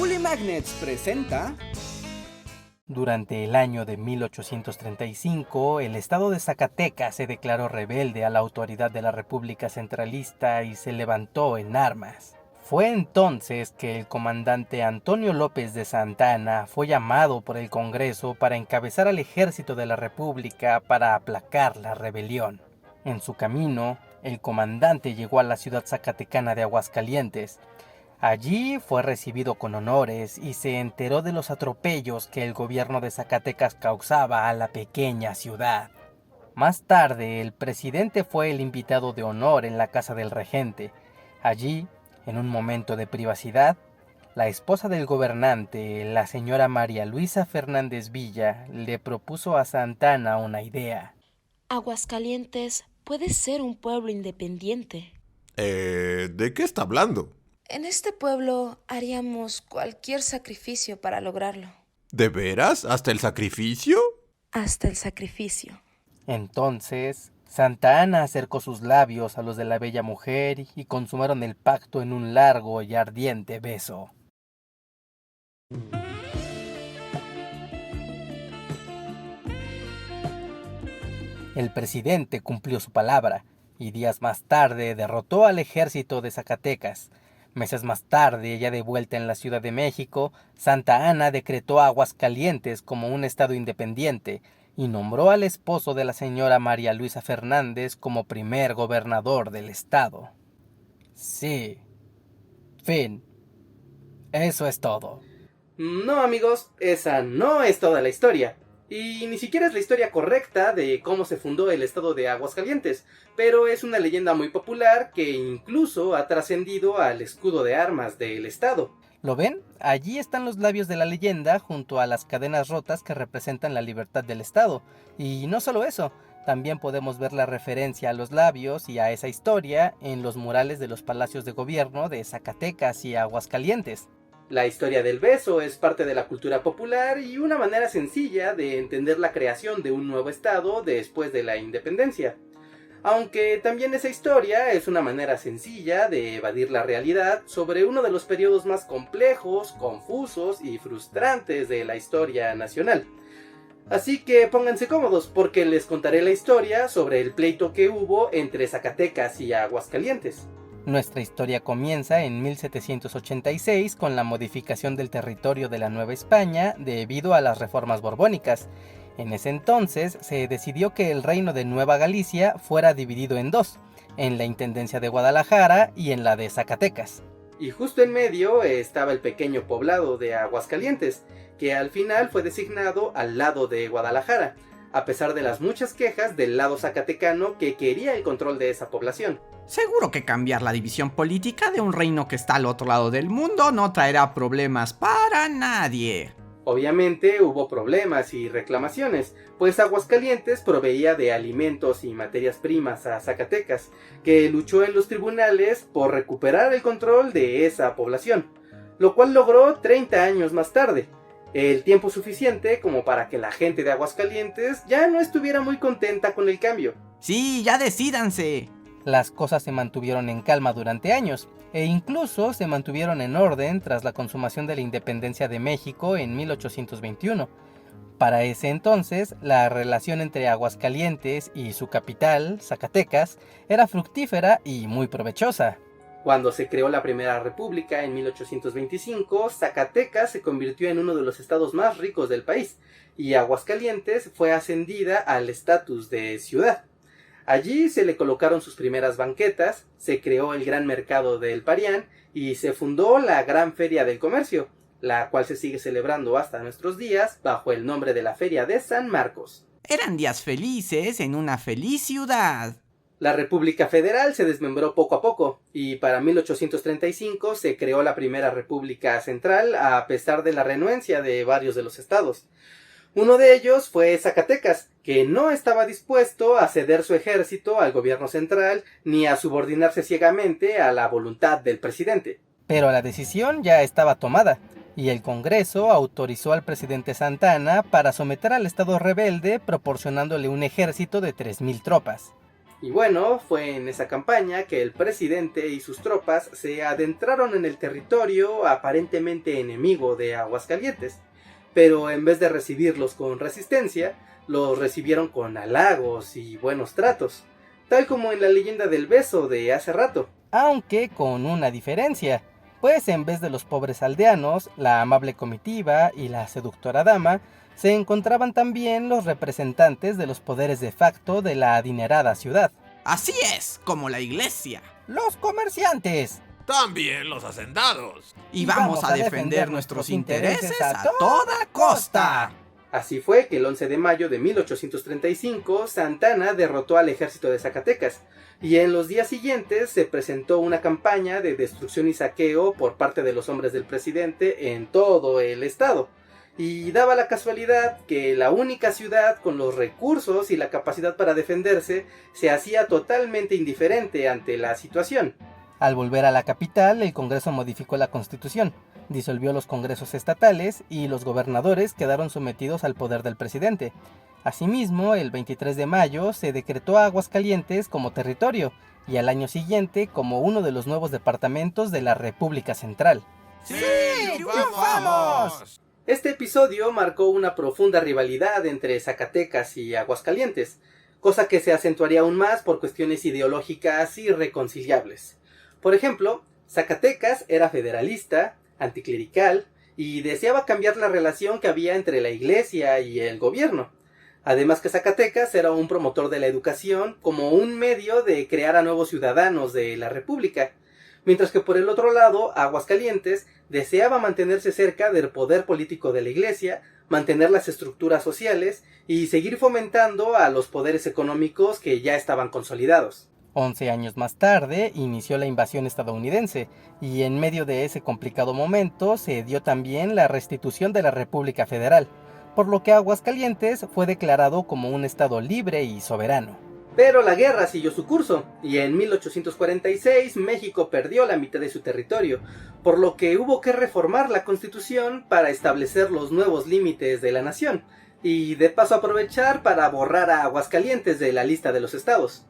Uli Magnets presenta... Durante el año de 1835, el estado de Zacatecas se declaró rebelde a la autoridad de la República Centralista y se levantó en armas. Fue entonces que el comandante Antonio López de Santa Anna fue llamado por el Congreso para encabezar al ejército de la República para aplacar la rebelión. En su camino, el comandante llegó a la ciudad zacatecana de Aguascalientes. Allí fue recibido con honores y se enteró de los atropellos que el gobierno de Zacatecas causaba a la pequeña ciudad. Más tarde, el presidente fue el invitado de honor en la casa del regente. Allí, en un momento de privacidad, la esposa del gobernante, la señora María Luisa Fernández Villa, le propuso a Santa Anna una idea. Aguascalientes puede ser un pueblo independiente. ¿De qué está hablando? En este pueblo haríamos cualquier sacrificio para lograrlo. ¿De veras? ¿Hasta el sacrificio? Hasta el sacrificio. Entonces, Santa Anna acercó sus labios a los de la bella mujer y consumaron el pacto en un largo y ardiente beso. El presidente cumplió su palabra y días más tarde derrotó al ejército de Zacatecas. Meses más tarde, ya de vuelta en la Ciudad de México, Santa Anna decretó a Aguascalientes como un estado independiente y nombró al esposo de la señora María Luisa Fernández como primer gobernador del estado. Sí. Fin. Eso es todo. No, amigos, esa no es toda la historia. Y ni siquiera es la historia correcta de cómo se fundó el estado de Aguascalientes, pero es una leyenda muy popular que incluso ha trascendido al escudo de armas del estado. ¿Lo ven? Allí están los labios de la leyenda junto a las cadenas rotas que representan la libertad del estado. Y no solo eso, también podemos ver la referencia a los labios y a esa historia en los murales de los palacios de gobierno de Zacatecas y Aguascalientes. La historia del beso es parte de la cultura popular y una manera sencilla de entender la creación de un nuevo estado después de la independencia. Aunque también esa historia es una manera sencilla de evadir la realidad sobre uno de los periodos más complejos, confusos y frustrantes de la historia nacional. Así que pónganse cómodos porque les contaré la historia sobre el pleito que hubo entre Zacatecas y Aguascalientes. Nuestra historia comienza en 1786 con la modificación del territorio de la Nueva España debido a las reformas borbónicas. En ese entonces se decidió que el reino de Nueva Galicia fuera dividido en dos, en la Intendencia de Guadalajara y en la de Zacatecas. Y justo en medio estaba el pequeño poblado de Aguascalientes, que al final fue designado al lado de Guadalajara, a pesar de las muchas quejas del lado zacatecano que quería el control de esa población. Seguro que cambiar la división política de un reino que está al otro lado del mundo no traerá problemas para nadie. Obviamente hubo problemas y reclamaciones, pues Aguascalientes proveía de alimentos y materias primas a Zacatecas, que luchó en los tribunales por recuperar el control de esa población, lo cual logró 30 años más tarde, el tiempo suficiente como para que la gente de Aguascalientes ya no estuviera muy contenta con el cambio. Sí, ya decídanse. Las cosas se mantuvieron en calma durante años, e incluso se mantuvieron en orden tras la consumación de la independencia de México en 1821. Para ese entonces, la relación entre Aguascalientes y su capital, Zacatecas, era fructífera y muy provechosa. Cuando se creó la Primera República en 1825, Zacatecas se convirtió en uno de los estados más ricos del país, y Aguascalientes fue ascendida al estatus de ciudad. Allí se le colocaron sus primeras banquetas, se creó el gran mercado del Parián y se fundó la Gran Feria del Comercio, la cual se sigue celebrando hasta nuestros días bajo el nombre de la Feria de San Marcos. Eran días felices en una feliz ciudad. La República Federal se desmembró poco a poco y para 1835 se creó la Primera República Central a pesar de la renuencia de varios de los estados. Uno de ellos fue Zacatecas, que no estaba dispuesto a ceder su ejército al gobierno central ni a subordinarse ciegamente a la voluntad del presidente. Pero la decisión ya estaba tomada, y el Congreso autorizó al presidente Santa Anna para someter al estado rebelde proporcionándole un ejército de 3,000 tropas. Y bueno, fue en esa campaña que el presidente y sus tropas se adentraron en el territorio aparentemente enemigo de Aguascalientes, pero en vez de recibirlos con resistencia, los recibieron con halagos y buenos tratos, tal como en la leyenda del beso de hace rato. Aunque con una diferencia, pues en vez de los pobres aldeanos, la amable comitiva y la seductora dama, se encontraban también los representantes de los poderes de facto de la adinerada ciudad. Así es, como la iglesia. ¡Los comerciantes! También los hacendados. Y vamos a defender nuestros intereses a toda costa. Así fue que el 11 de mayo de 1835 Santa Anna derrotó al ejército de Zacatecas, y en los días siguientes se presentó una campaña de destrucción y saqueo por parte de los hombres del presidente en todo el estado. Y daba la casualidad que la única ciudad con los recursos y la capacidad para defenderse se hacía totalmente indiferente ante la situación. Al volver a la capital, el Congreso modificó la Constitución, disolvió los congresos estatales y los gobernadores quedaron sometidos al poder del presidente. Asimismo, el 23 de mayo se decretó a Aguascalientes como territorio y al año siguiente como uno de los nuevos departamentos de la República Central. ¡Sí, triunfamos! Este episodio marcó una profunda rivalidad entre Zacatecas y Aguascalientes, cosa que se acentuaría aún más por cuestiones ideológicas irreconciliables. Por ejemplo, Zacatecas era federalista, anticlerical y deseaba cambiar la relación que había entre la iglesia y el gobierno. Además que Zacatecas era un promotor de la educación como un medio de crear a nuevos ciudadanos de la República, mientras que por el otro lado, Aguascalientes deseaba mantenerse cerca del poder político de la iglesia, mantener las estructuras sociales y seguir fomentando a los poderes económicos que ya estaban consolidados. 11 años más tarde inició la invasión estadounidense y en medio de ese complicado momento se dio también la restitución de la República Federal, por lo que Aguascalientes fue declarado como un estado libre y soberano. Pero la guerra siguió su curso, y en 1846 México perdió la mitad de su territorio, por lo que hubo que reformar la Constitución para establecer los nuevos límites de la nación, y de paso aprovechar para borrar a Aguascalientes de la lista de los estados.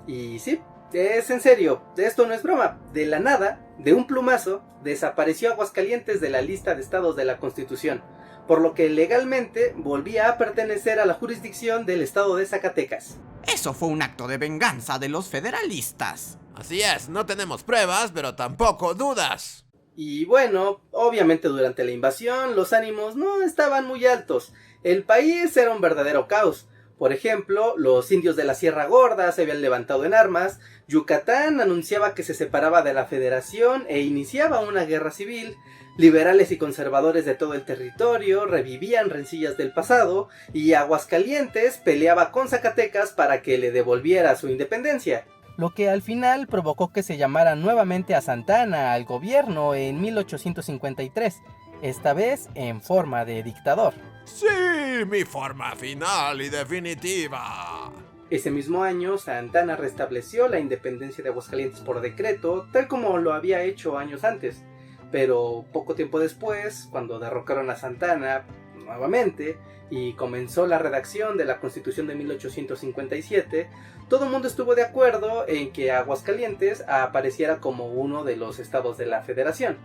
Y sí, es en serio, esto no es broma, de la nada, de un plumazo, desapareció Aguascalientes de la lista de estados de la Constitución, por lo que legalmente volvía a pertenecer a la jurisdicción del estado de Zacatecas. Eso fue un acto de venganza de los federalistas. Así es, no tenemos pruebas, pero tampoco dudas. Y bueno, obviamente durante la invasión los ánimos no estaban muy altos. El país era un verdadero caos. Por ejemplo, los indios de la Sierra Gorda se habían levantado en armas, Yucatán anunciaba que se separaba de la Federación e iniciaba una guerra civil, liberales y conservadores de todo el territorio revivían rencillas del pasado, y Aguascalientes peleaba con Zacatecas para que le devolviera su independencia. Lo que al final provocó que se llamara nuevamente a Santa Anna al gobierno en 1853, esta vez en forma de dictador. Sí, mi forma final y definitiva. Ese mismo año, Santa Anna restableció la independencia de Aguascalientes por decreto, tal como lo había hecho años antes. Pero poco tiempo después, cuando derrocaron a Santa Anna nuevamente y comenzó la redacción de la Constitución de 1857, todo el mundo estuvo de acuerdo en que Aguascalientes apareciera como uno de los estados de la Federación.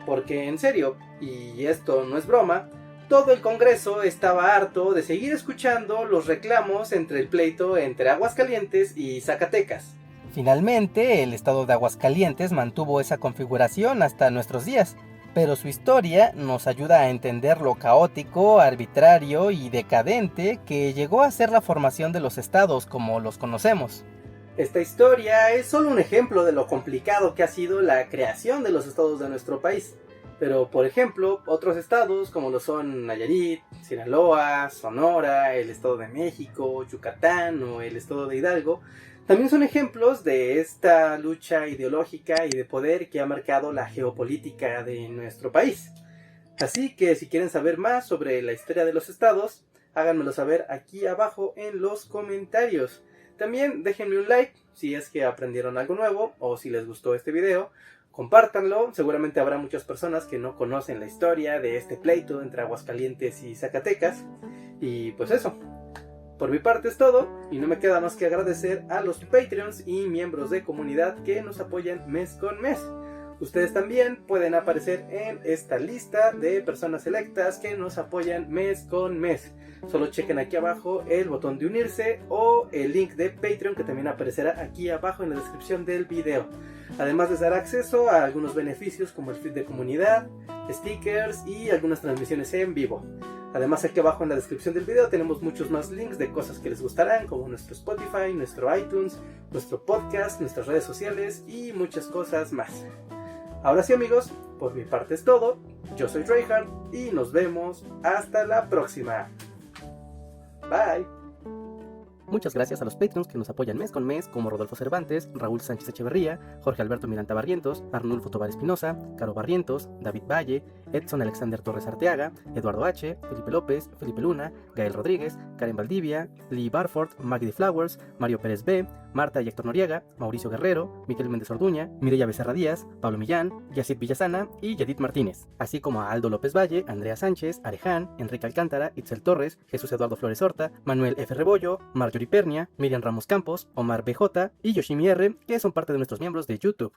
Porque en serio, y esto no es broma, todo el Congreso estaba harto de seguir escuchando los reclamos entre el pleito entre Aguascalientes y Zacatecas. Finalmente, el estado de Aguascalientes mantuvo esa configuración hasta nuestros días, pero su historia nos ayuda a entender lo caótico, arbitrario y decadente que llegó a ser la formación de los estados como los conocemos. Esta historia es solo un ejemplo de lo complicado que ha sido la creación de los estados de nuestro país. Pero, por ejemplo, otros estados como lo son Nayarit, Sinaloa, Sonora, el Estado de México, Yucatán o el Estado de Hidalgo, también son ejemplos de esta lucha ideológica y de poder que ha marcado la geopolítica de nuestro país. Así que si quieren saber más sobre la historia de los estados, háganmelo saber aquí abajo en los comentarios. También déjenme un like si es que aprendieron algo nuevo o si les gustó este video. Compártanlo, seguramente habrá muchas personas que no conocen la historia de este pleito entre Aguascalientes y Zacatecas. Y pues eso, Por mi parte es todo, y no me queda más que agradecer a los Patreons y miembros de comunidad que nos apoyan mes con mes. Ustedes también pueden aparecer en esta lista de personas selectas que nos apoyan mes con mes. Solo chequen aquí abajo el botón de unirse o el link de Patreon que también aparecerá aquí abajo en la descripción del video. Además les dará acceso a algunos beneficios como el feed de comunidad, stickers y algunas transmisiones en vivo. Además aquí abajo en la descripción del video tenemos muchos más links de cosas que les gustarán, como nuestro Spotify, nuestro iTunes, nuestro podcast, nuestras redes sociales y muchas cosas más. Ahora sí amigos, por mi parte es todo, yo soy Reinhardt y nos vemos hasta la próxima. Bye. Muchas gracias a los Patreons que nos apoyan mes con mes, como Rodolfo Cervantes, Raúl Sánchez Echeverría, Jorge Alberto Miranda Barrientos, Arnulfo Tobar Espinosa, Caro Barrientos, David Valle, Edson Alexander Torres Arteaga, Eduardo H., Felipe López, Felipe Luna, Gael Rodríguez, Karen Valdivia, Lee Barford, Maggie Flowers, Mario Pérez B., Marta y Héctor Noriega, Mauricio Guerrero, Miquel Méndez Orduña, Mireya Becerra Díaz, Pablo Millán, Yacid Villasana y Yadit Martínez, así como a Aldo López Valle, Andrea Sánchez, Areján, Enrique Alcántara, Itzel Torres, Jesús Eduardo Flores Horta, Manuel F. Rebollo, Marjorie Pernia, Miriam Ramos Campos, Omar BJ y Yoshimi R, que son parte de nuestros miembros de YouTube.